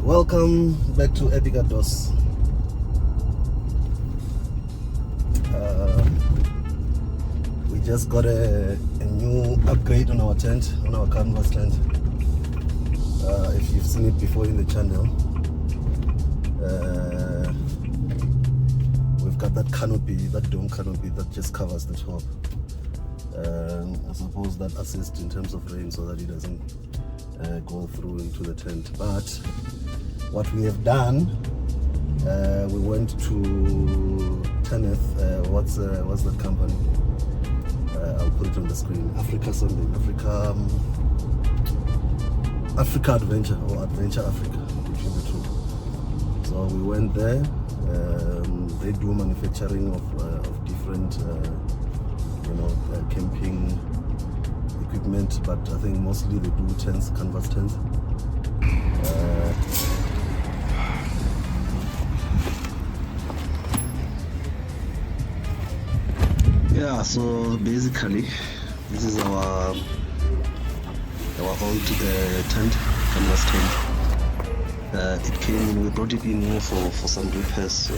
Welcome back to Epica Dos. We just got a new upgrade on our tent, on our canvas tent. If you've seen it before in the channel, we've got that canopy, that dome canopy that just covers the top. I suppose that assists in terms of rain so that it doesn't go through into the tent. But what we have done, we went to Tenneth. What's that company? I'll put it on the screen. Africa Adventure, or Adventure Africa, between the two. So we went there. They do manufacturing of different camping equipment, but I think mostly they do tents, canvas tents. Yeah, so basically this is our old tent, canvas tent. It came in, we brought it in here for some repairs.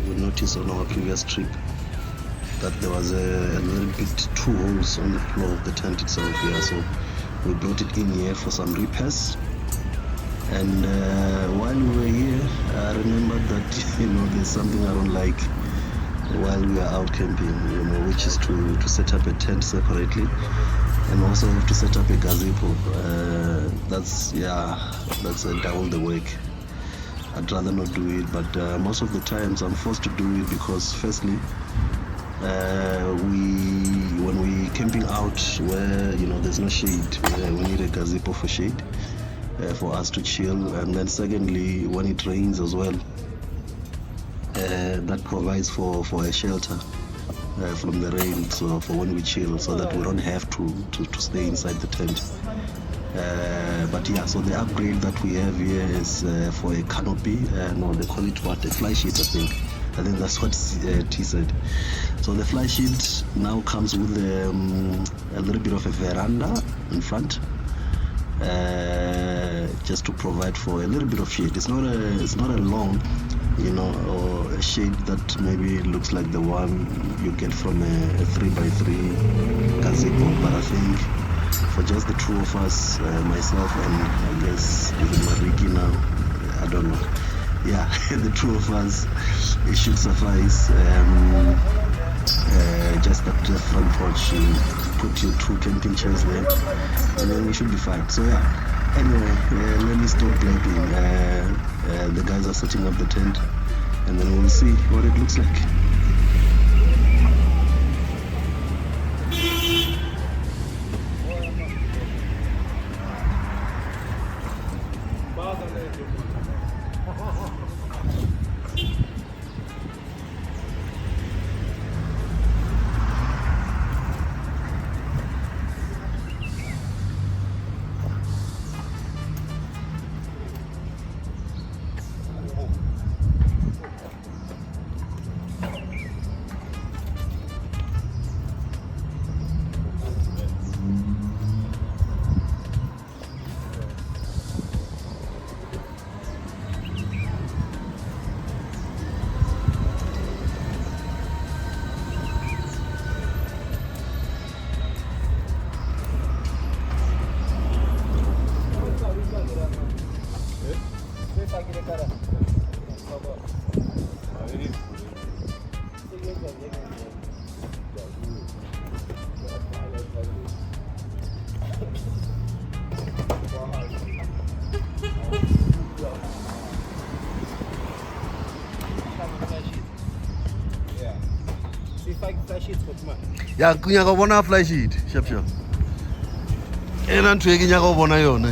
We noticed on our previous trip that there was a little bit two holes on the floor of the tent itself here, so we brought it in here for some repairs. And while we were here, I remembered that there's something I don't like while we are out camping, which is to set up a tent separately and also to set up a gazebo. That's double the work. I'd rather not do it, but most of the times I'm forced to do it because firstly, when we camping out where there's no shade, we need a gazebo for shade, for us to chill. And then secondly, when it rains as well, that provides for a shelter from the rain, so for when we chill, so that we don't have to stay inside the tent. But yeah, so the upgrade that we have here is for a canopy. No, they call it what? A Flysheet, I think that's what T said. So the Flysheet now comes with a little bit of a veranda in front, just to provide for a little bit of shade. It's not a long, or a shade that maybe looks like the one you get from a 3x3 gazebo. But I think for just the two of us, myself and I guess even Mariki now, I don't know. Yeah, the two of us, it should suffice. Just at the front porch, you put your two camping chairs there, and then we should be fine. So yeah, anyway, let me stop blabbing. The guys are setting up the tent, and then we'll see what it looks like. Ya kunya go bona Flysheet shap ena ntho e ke nya go bona yona.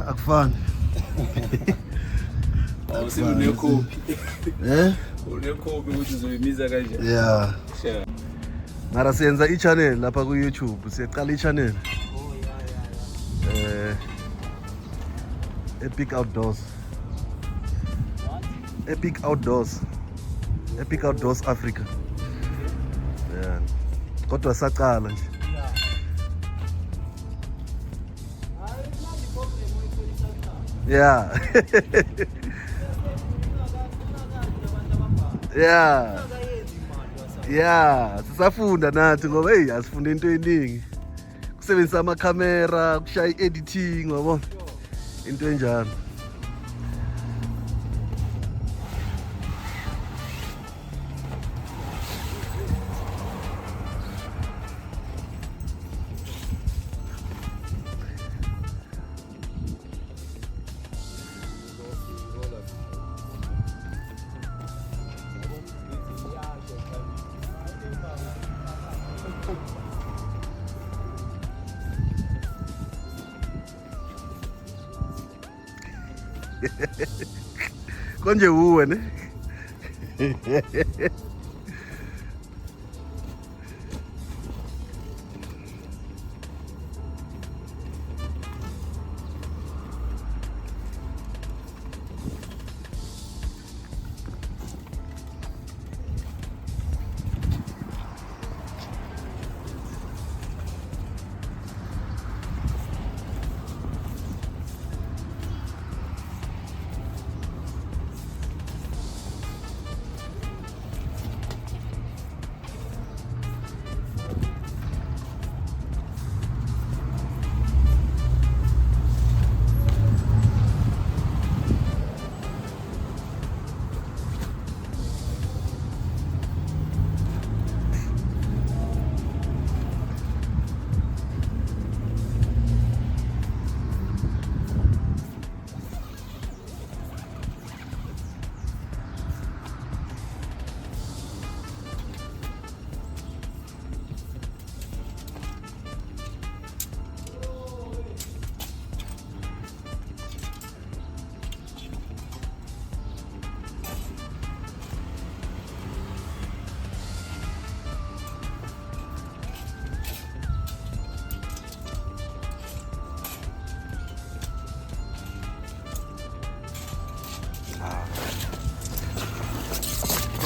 Akufani. Awusenekopi. Unekopi ukuthi uzoyimiza kanjani? Yeah. Sure. Mara siyenza i-channel lapha ku YouTube. Siyaqala i-channel. Oh yeah. Epic Outdoors. What? Epic Outdoors. Epic Outdoors Africa. Yeah. Kodwa saqala nje. Yeah. Yeah. Yeah, sisafunda nathi ngoba asifunda into eningi. Kusebenzisa amakhamera, kushaya editing ngoba into enjalo. Konje uwe ne?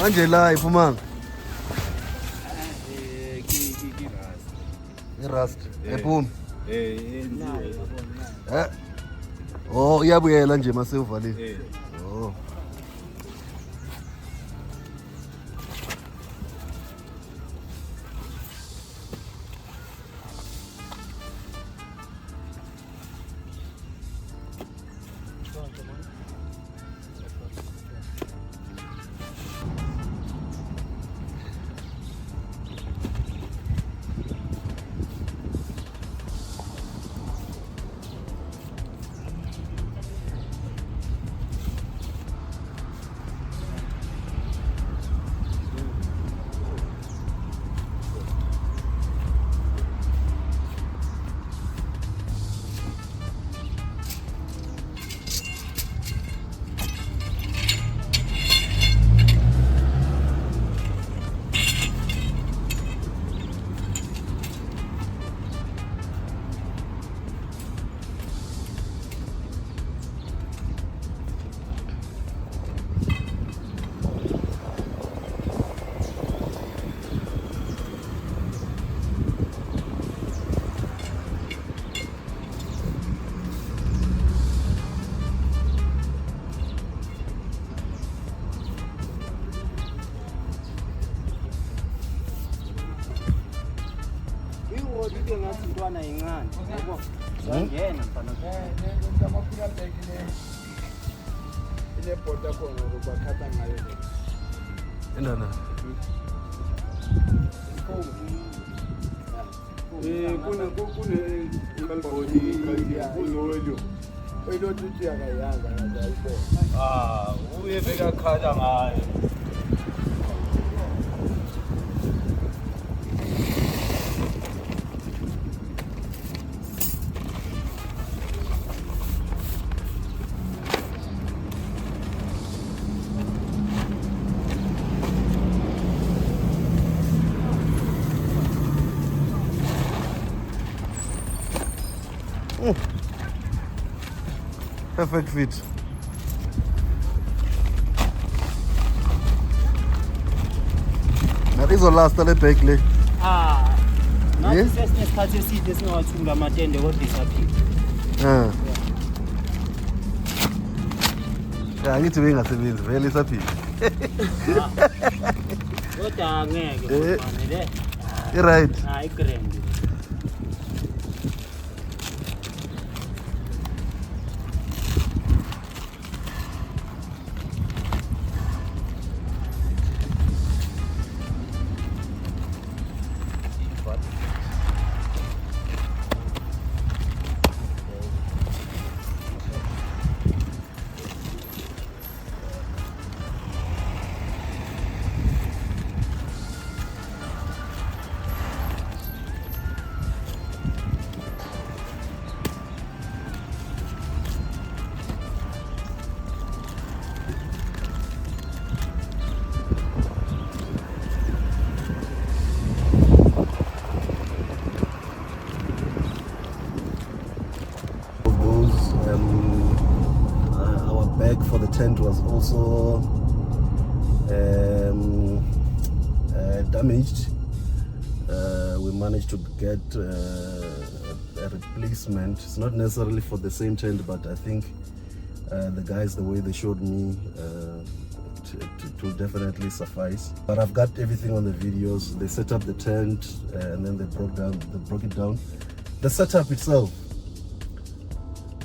Manje live manga. Ki rust. Irust. Ephumi. Oh, iyabuyela nje mase uvalile. Oh. Endana. Uyefika khala ngayo. Perfect fit. Izolasta le bag le. Nathi sesinesikhathi eside singawathula amatende kodwa isaphila. Ya ngithi bengasebenzi vele isaphila. Kodwa ngeke manje le. I-right. I-grand. Our bag for the tent was also damaged. We managed to get a replacement. It's not necessarily for the same tent, but I think the guys, the way they showed me, it will definitely suffice. But I've got everything on the videos. They set up the tent and then they broke it down. The setup itself,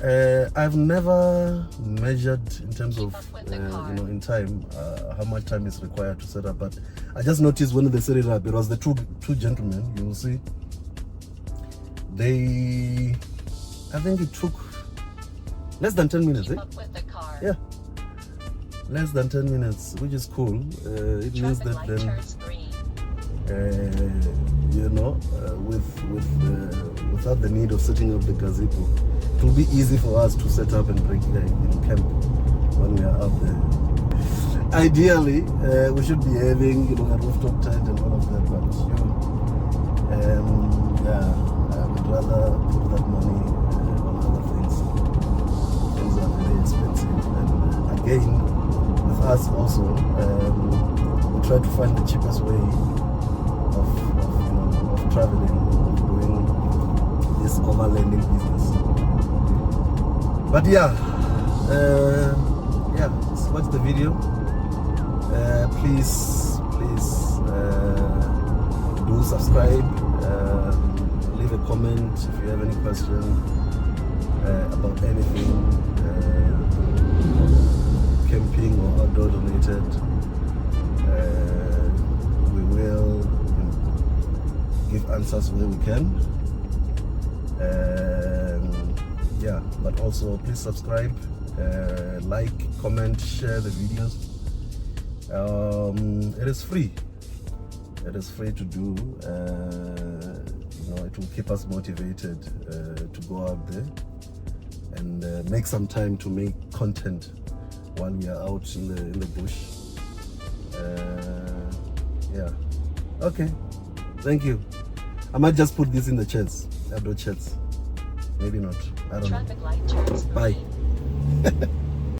I've never measured in terms of in time how much time is required to set up, but I just noticed when they set it up, it was the two gentlemen, you will see, I think it took less than 10 minutes, yeah, less than 10 minutes, which is cool. It means that then without the need of setting up the gazebo, it will be easy for us to set up and break in camp when we are out there. Ideally, we should be having a rooftop tent and all of that, but I would rather put that money on other things. Things are very expensive, and again, with us also, we try to find the cheapest way of traveling, of doing this this overlanding business. But yeah, so watch the video. Please do subscribe. Leave a comment if you have any question about anything camping or outdoor related. We will give answers where we can. Yeah, but also please subscribe, like, comment, share the videos. It is free. It is free to do. It will keep us motivated to go out there and make some time to make content while we are out in the bush. Yeah. Okay. Thank you. I might just put this in the chats, outdoor chats. Maybe not. I don't know. Bye.